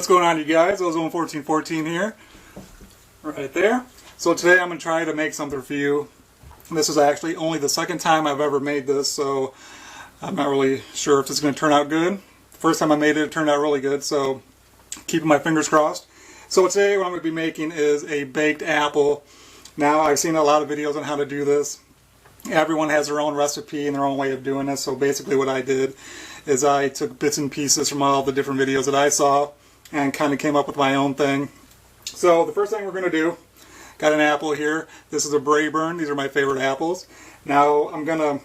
What's going on, you guys? Ozone 1414 here, right there. So today I'm going to try to make something for you. This is actually only the second time I've ever made this, so I'm not really sure if this is going to turn out good. First time I made it, it turned out really good, so keeping my fingers crossed. So today what I'm going to be making is a baked apple. Now, I've seen a lot of videos on how to do this. Everyone has their own recipe and their own way of doing this, so basically what I did is I took bits and pieces from all the different videos that I saw and kind of came up with my own thing. So the first thing we're going to do, got an apple here. This is a Brayburn. These are my favorite apples. Now I'm going to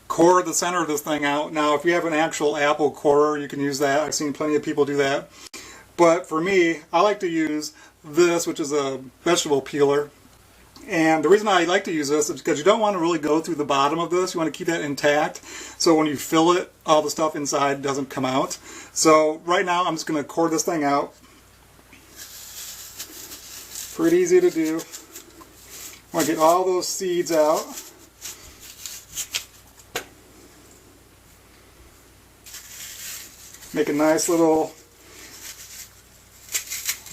core the center of this thing out. Now if you have an actual apple corer, you can use that. I've seen plenty of people do that. But for me, I like to use this, which is a vegetable peeler. And the reason I like to use this is because you don't want to really go through the bottom of this. You want to keep that intact, so when you fill it, all the stuff inside doesn't come out. So right now I'm just going to core this thing out. Pretty easy to do. I want to get all those seeds out. Make a nice little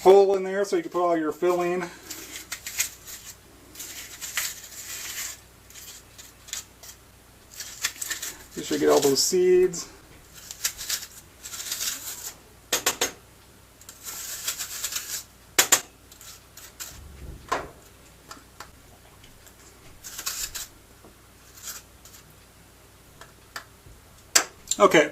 hole in there so you can put all your filling. You should get all those seeds. Okay,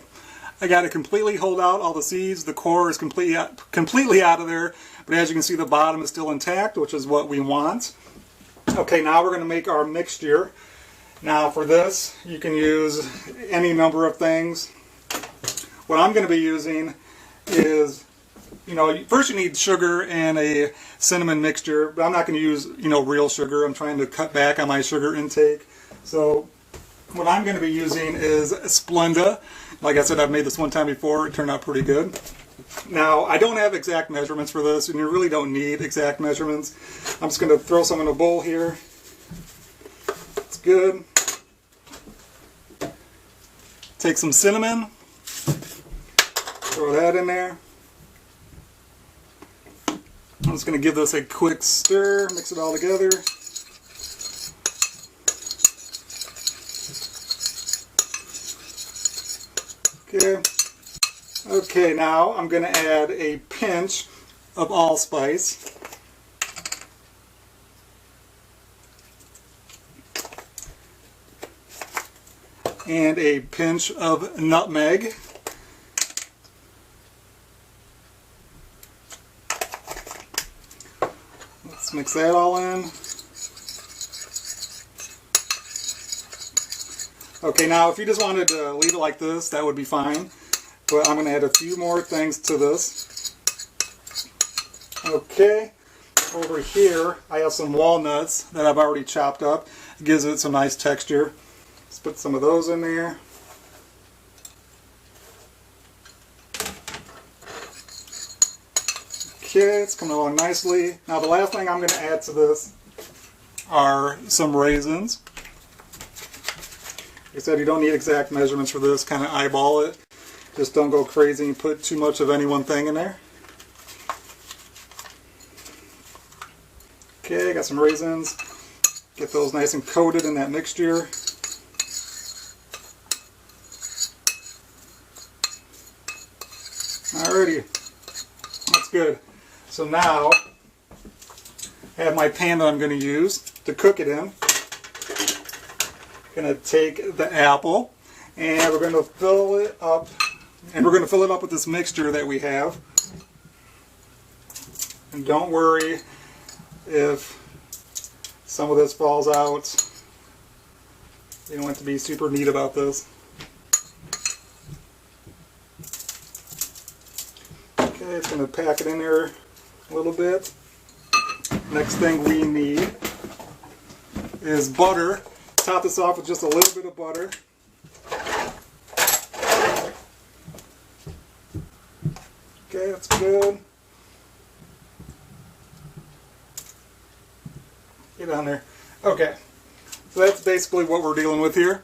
I got it completely holed out, all the seeds. The core is completely out of there, but as you can see, the bottom is still intact, which is what we want. Okay, now we're going to make our mixture. Now for this, you can use any number of things. What I'm going to be using is, first you need sugar and a cinnamon mixture, but I'm not going to use, real sugar. I'm trying to cut back on my sugar intake. So what I'm going to be using is Splenda. Like I said, I've made this one time before. It turned out pretty good. Now, I don't have exact measurements for this, and you really don't need exact measurements. I'm just going to throw some in a bowl here. It's good. Take some cinnamon, throw that in there. I'm just going to give this a quick stir, mix it all together. Okay. Okay, now I'm going to add a pinch of allspice. And a pinch of nutmeg. Let's mix that all in. Okay, now if you just wanted to leave it like this, that would be fine. But I'm going to add a few more things to this. Okay, over here I have some walnuts that I've already chopped up. It gives it some nice texture. Let's put some of those in there. Okay, it's coming along nicely. Now the last thing I'm going to add to this are some raisins. Like I said, you don't need exact measurements for this. Kind of eyeball it. Just don't go crazy and put too much of any one thing in there. Okay, got some raisins. Get those nice and coated in that mixture. Alrighty, that's good. So now I have my pan that I'm going to use to cook it in. I'm going to take the apple and we're going to fill it up, with this mixture that we have. And don't worry if some of this falls out. You don't have to be super neat about this. Okay, it's going to pack it in there a little bit. Next thing we need is butter. Top this off with just a little bit of butter. Okay, that's good. Get on there. Okay, so that's basically what we're dealing with here.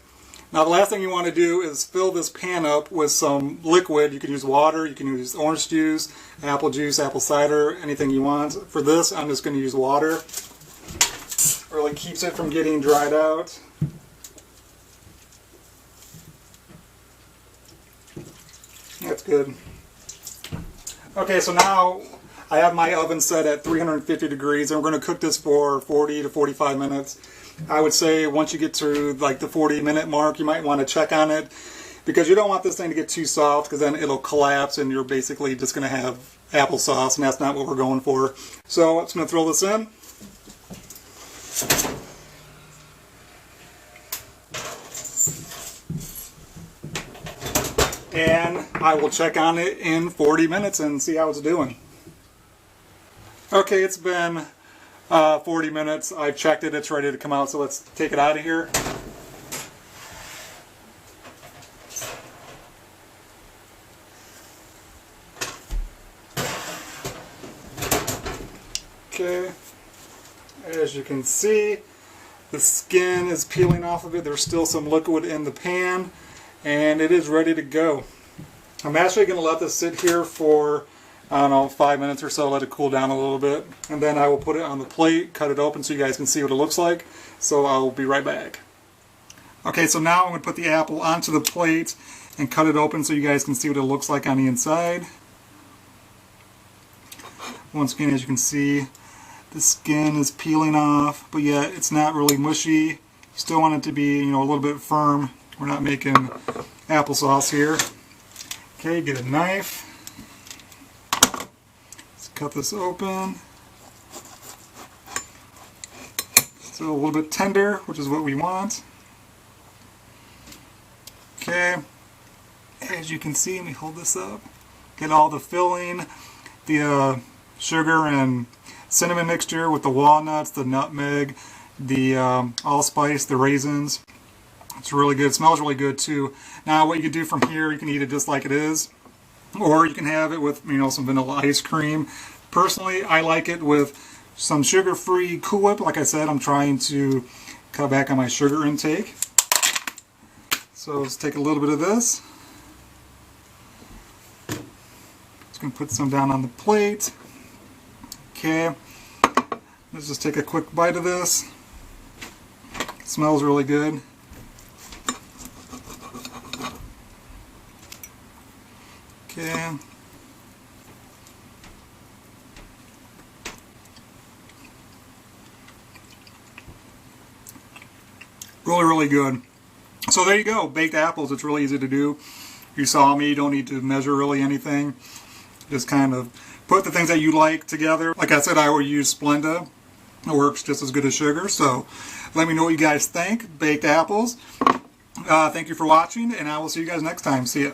Now the last thing you want to do is fill this pan up with some liquid. You can use water, you can use orange juice, apple cider, anything you want. For this, I'm just going to use water. Really keeps it from getting dried out. That's good. Okay, so now I have my oven set at 350 degrees, and we're going to cook this for 40 to 45 minutes. I would say once you get to like the 40-minute mark, you might want to check on it, because you don't want this thing to get too soft, because then it'll collapse and you're basically just going to have applesauce, and that's not what we're going for. So I'm just going to throw this in. And I will check on it in 40 minutes and see how it's doing. Okay, it's been 40 minutes. I've checked it. It's ready to come out. So let's take it out of here. Okay. As you can see, the skin is peeling off of it. There's still some liquid in the pan, and it is ready to go. I'm actually going to let this sit here for, I don't know, 5 minutes or so, let it cool down a little bit, and then I will put it on the plate, cut it open so you guys can see what it looks like. So I'll be right back. Okay, so now I'm going to put the apple onto the plate and cut it open so you guys can see what it looks like on the inside. Once again, as you can see, the skin is peeling off, but yet it's not really mushy. You still want it to be, a little bit firm. We're not making applesauce here. Okay, get a knife. Let's cut this open. Still a little bit tender, which is what we want. Okay, as you can see, let me hold this up. Get all the filling, the sugar and cinnamon mixture with the walnuts, the nutmeg, the allspice, the raisins. It's really good. It smells really good too. Now what you can do from here, you can eat it just like it is, or you can have it with some vanilla ice cream. Personally, I like it with some sugar-free Cool Whip. Like I said, I'm trying to cut back on my sugar intake. So let's take a little bit of this. Just going to put some down on the plate. Okay, let's just take a quick bite of this. It smells really good. Okay. Really good. So there you go, baked apples. It's really easy to do. You saw me, you don't need to measure really anything. Just kind of put the things that you like together. Like I said, I will use Splenda. It works just as good as sugar. So let me know what you guys think. Baked apples. Thank you for watching, and I will see you guys next time. See ya.